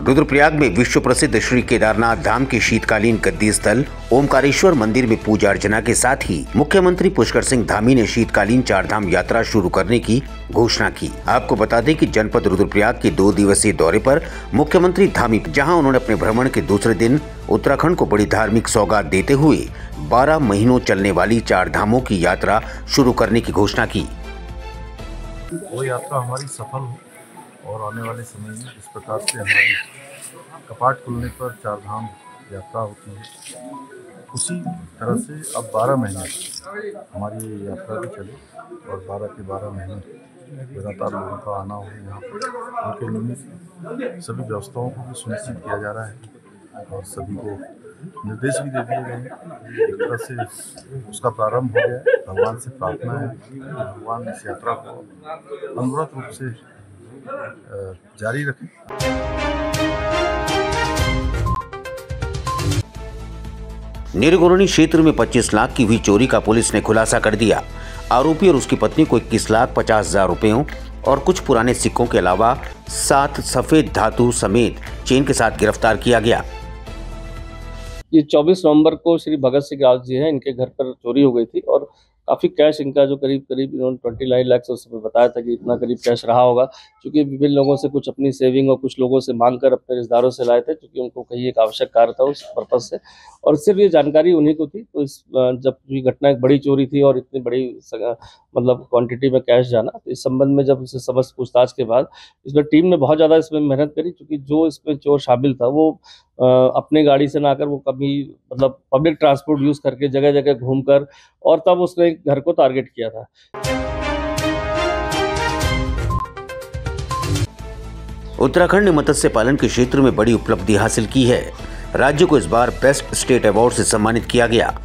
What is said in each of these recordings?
रुद्रप्रयाग में विश्व प्रसिद्ध श्री केदारनाथ धाम के शीतकालीन गद्दी स्थल ओमकारेश्वर मंदिर में पूजा अर्चना के साथ ही मुख्यमंत्री पुष्कर सिंह धामी ने शीतकालीन चारधाम यात्रा शुरू करने की घोषणा की। आपको बता दें कि जनपद रुद्रप्रयाग के 2 दिवसीय दौरे पर मुख्यमंत्री धामी, जहां उन्होंने अपने भ्रमण के दूसरे दिन उत्तराखंड को बड़ी धार्मिक सौगात देते हुए 12 महीनों चलने वाली चार धामों की यात्रा शुरू करने की घोषणा की। वो यात्रा हमारी सफल हो और आने वाले समय में इस प्रकार से हमारी कपाट खुलने पर चार धाम यात्रा होती है, उसी तरह से अब 12 महीने हमारी ये यात्रा भी चले और 12 के 12 महीने लगातार लोगों का आना हो यहाँ पर। उनके लिए सभी व्यवस्थाओं को भी सुनिश्चित किया जा रहा है और सभी को निर्देश भी दे दिए गए हैं। एक तरह से उसका प्रारंभ हो गया। भगवान से प्रार्थना है कि भगवान इस यात्रा को अनवरत रूप से जारी रखें। निरगुरनी क्षेत्र में 25 लाख की हुई चोरी का पुलिस ने खुलासा कर दिया। आरोपी और उसकी पत्नी को 21,50,000 रुपयों और कुछ पुराने सिक्कों के अलावा 7 सफेद धातु समेत चेन के साथ गिरफ्तार किया गया। ये 24 नवंबर को श्री भगत सिंह राव जी हैं, इनके घर पर चोरी हो गई थी और काफ़ी कैश इनका जो करीब इन्होंने 29 लाख से उस समय बताया था कि इतना करीब कैश रहा होगा, क्योंकि विभिन्न लोगों से कुछ अपनी सेविंग और कुछ लोगों से मांग कर अपने रिश्तेदारों से लाए थे, क्योंकि उनको कहीं एक आवश्यक कार्य था उस पर्पज से, और सिर्फ ये जानकारी उन्हीं को थी। तो इस जब ये घटना एक बड़ी चोरी थी और इतनी बड़ी मतलब क्वांटिटी में कैश जाना, तो इस संबंध में जब इसे समस्त पूछताछ के बाद इसमें टीम ने बहुत ज़्यादा इसमें मेहनत करी, क्योंकि जो इसमें चोर शामिल था वो अपने गाड़ी से ना आकर वो कभी मतलब पब्लिक ट्रांसपोर्ट यूज करके जगह जगह घूमकर, और तब उसने घर को टारगेट किया था। उत्तराखंड ने मत्स्य पालन के क्षेत्र में बड़ी उपलब्धि हासिल की है। राज्य को इस बार बेस्ट स्टेट अवार्ड से सम्मानित किया गया।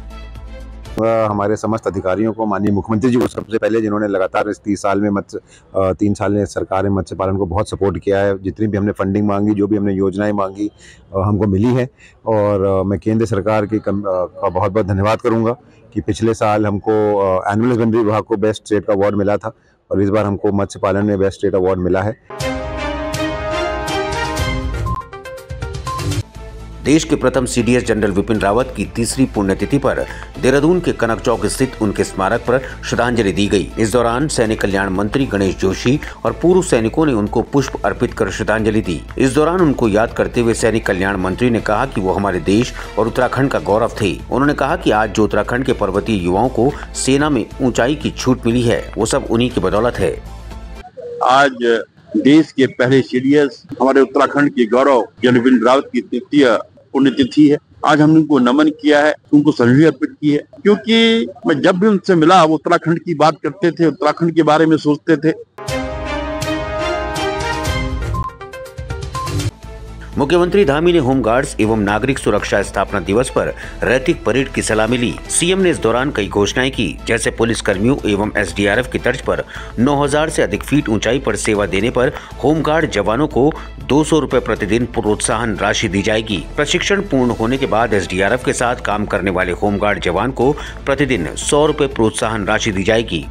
हमारे समस्त अधिकारियों को, माननीय मुख्यमंत्री जी को सबसे पहले, जिन्होंने लगातार इस 3 साल में सरकार ने मत्स्य पालन को बहुत सपोर्ट किया है। जितनी भी हमने फंडिंग मांगी, जो भी हमने योजनाएं मांगी, हमको मिली है। और मैं केंद्र सरकार का बहुत बहुत धन्यवाद करूंगा कि पिछले साल हमको एनिमल हस्बेंड्री विभाग को बेस्ट स्टेट का अवार्ड मिला था और इस बार हमको मत्स्य पालन में बेस्ट स्टेट अवार्ड मिला है। देश के प्रथम सीडीएस जनरल विपिन रावत की 3री पुण्यतिथि पर देहरादून के कनक चौक स्थित उनके स्मारक पर श्रद्धांजलि दी गई। इस दौरान सैनिक कल्याण मंत्री गणेश जोशी और पूर्व सैनिकों ने उनको पुष्प अर्पित कर श्रद्धांजलि दी। इस दौरान उनको याद करते हुए सैनिक कल्याण मंत्री ने कहा कि वो हमारे देश और उत्तराखंड का गौरव थे। उन्होंने कहा कि आज जो उत्तराखंड के पर्वतीय युवाओं को सेना में ऊंचाई की छूट मिली है, वो सब उन्हीं की बदौलत है। आज देश के पहले सीडीएस हमारे उत्तराखंड के गौरव जनरल विपिन रावत की 3य पुण्यतिथि है। आज हमने उनको नमन किया है, उनको श्रद्धांजलि अर्पित की है, क्योंकि मैं जब भी उनसे मिला वो उत्तराखंड की बात करते थे, उत्तराखंड के बारे में सोचते थे। मुख्यमंत्री धामी ने होमगार्ड्स एवं नागरिक सुरक्षा स्थापना दिवस पर रैतिक परेड की सलामी ली। सीएम ने इस दौरान कई घोषणाएं की, जैसे पुलिस कर्मियों एवं एसडीआरएफ की तर्ज पर 9,000 से अधिक फीट ऊंचाई पर सेवा देने पर होमगार्ड जवानों को 200 रुपए प्रतिदिन प्रोत्साहन राशि दी जाएगी। प्रशिक्षण पूर्ण होने के बाद एसडीआरएफ के साथ काम करने वाले होमगार्ड जवान को प्रतिदिन 100 रुपए प्रोत्साहन राशि दी जाएगी।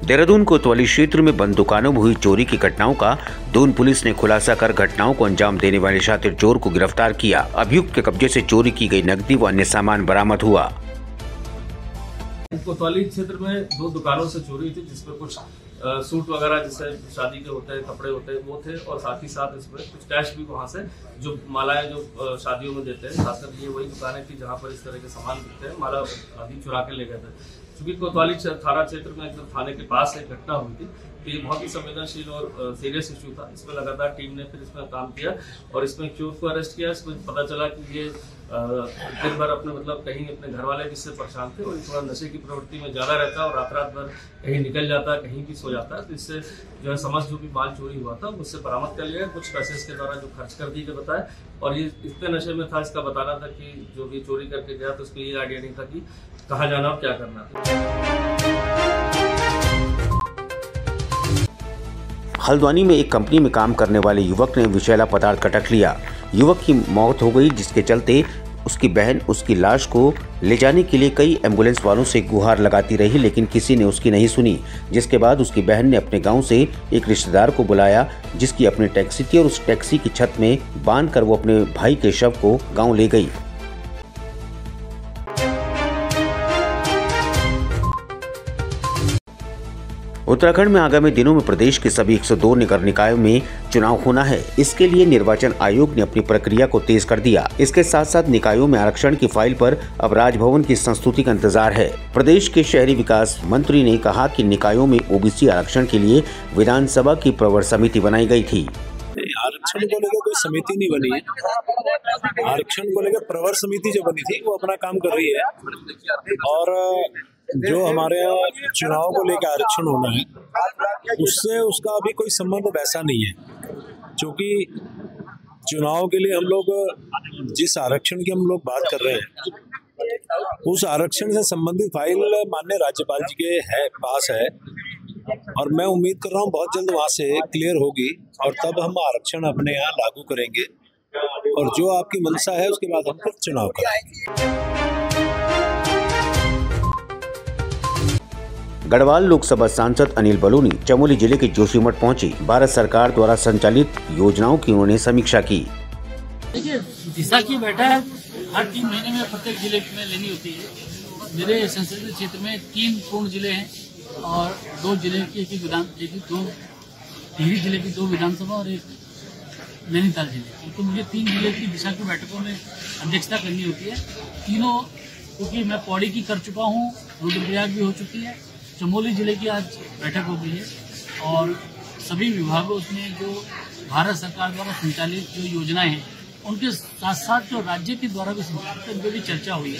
देहरादून कोतवाली क्षेत्र में बंद दुकानों में हुई चोरी की घटनाओं का दून पुलिस ने खुलासा कर घटनाओं को अंजाम देने वाले शातिर चोर को गिरफ्तार किया। अभियुक्त के कब्जे से चोरी की गई नकदी व अन्य सामान बरामद हुआ। कोतवाली क्षेत्र में 2 दुकानों से चोरी थी, जिसमें कुछ सूट वगैरह जैसे शादी के होते हैं, कपड़े होते हैं, वो थे, और साथ ही साथ इसमें कुछ कैश भी वहाँ से जो मालाएं जो शादियों में देते हैं, खासकर ये वही दुकानें थी जहाँ पर इस तरह के सामान बिकते हैं, माला आदि चुरा के ले गए थे। क्योंकि कोतवाली थाना क्षेत्र में एकदम थाने के पास एक घटना हुई थी, तो ये बहुत ही संवेदनशील और सीरियस इशू था। इसमें लगातार टीम ने फिर इसमें काम किया और इसमें चोर को अरेस्ट किया। इसमें पता चला कि ये दिन भर अपने मतलब कहीं अपने घर वाले जिससे परेशान थे और थोड़ा नशे की प्रवृत्ति में ज़्यादा रहता है और रात भर कहीं निकल जाता है, कहीं भी सो जाता है। तो इससे जो है समझ जो भी माल चोरी हुआ था उससे बरामद कर लिया। कुछ पैसे इसके द्वारा जो खर्च कर दिए बताए, और ये इतने नशे में था, इसका बताना था कि जो भी चोरी करके गया तो उसको ये आइडिया नहीं था कि कहाँ जाना और क्या करना था। हल्द्वानी में एक कंपनी में काम करने वाले युवक ने विषैला पदार्थ का टक लिया। युवक की मौत हो गई, जिसके चलते उसकी बहन उसकी लाश को ले जाने के लिए कई एम्बुलेंस वालों से गुहार लगाती रही, लेकिन किसी ने उसकी नहीं सुनी। जिसके बाद उसकी बहन ने अपने गांव से एक रिश्तेदार को बुलाया, जिसकी अपनी टैक्सी थी, और उस टैक्सी की छत में बांधकर वो अपने भाई के शव को गाँव ले गई। उत्तराखंड में आगामी दिनों में प्रदेश के सभी 102 नगर निकायों में चुनाव होना है। इसके लिए निर्वाचन आयोग ने अपनी प्रक्रिया को तेज कर दिया। इसके साथ साथ निकायों में आरक्षण की फाइल पर अब राजभवन की संस्तुति का इंतजार है। प्रदेश के शहरी विकास मंत्री ने कहा कि निकायों में ओबीसी आरक्षण के लिए विधानसभा की प्रवर समिति बनाई गई थी। आरक्षण को लेकर कोई समिति नहीं बनी है। आरक्षण को लेकर प्रवर समिति जो बनी थी वो अपना काम कर रही है, और जो हमारे यहाँ चुनाव को लेकर आरक्षण होना है उससे उसका अभी कोई संबंध वैसा नहीं है, क्योंकि चुनाव के लिए हम लोग जिस आरक्षण की हम लोग बात कर रहे हैं उस आरक्षण से संबंधित फाइल माननीय राज्यपाल जी के पास है, और मैं उम्मीद कर रहा हूँ बहुत जल्द वहाँ से क्लियर होगी और तब हम आरक्षण अपने यहाँ लागू करेंगे, और जो आपकी मंशा है उसके बाद हम फिर चुनाव करेंगे। गढ़वाल लोकसभा सांसद अनिल बलूनी चमोली जिले के जोशीमठ पहुंची। भारत सरकार द्वारा संचालित योजनाओं की उन्होंने समीक्षा की। देखिए, दिशा की बैठक हर 3 महीने में प्रत्येक जिले में लेनी होती है। मेरे संसदीय क्षेत्र में 3 पूर्ण जिले हैं और 2 जिले की टिहरी जिले की 2 विधानसभा और 1 नैनीताल जिले। तो मुझे 3 जिले की दिशा की बैठकों में अध्यक्षता करनी होती है। तीनों, क्योंकि मैं पौड़ी की कर चुका हूँ, रुद्रप्रयाग भी हो चुकी है, चमोली जिले की आज बैठक हो गई है, और सभी विभागों में जो भारत सरकार द्वारा संचालित जो योजनाएं हैं उनके साथ साथ जो राज्य के द्वारा भी संचालित उन पर भी चर्चा हुई है।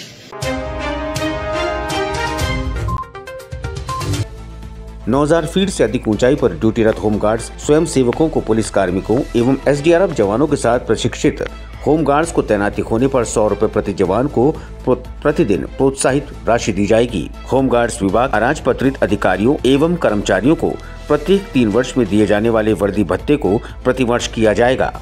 9000 फीट से अधिक ऊंचाई पर ड्यूटीरत होमगार्ड्स, स्वयं सेवकों को पुलिस कार्मिकों एवं एसडीआरएफ जवानों के साथ प्रशिक्षित होमगार्ड्स को तैनाती होने पर 100 रुपए प्रति जवान को प्रतिदिन प्रोत्साहित राशि दी जाएगी। होमगार्ड्स विभाग अराजपत्रित अधिकारियों एवं कर्मचारियों को प्रत्येक 3 वर्ष में दिए जाने वाले वर्दी भत्ते को प्रतिवर्ष किया जाएगा।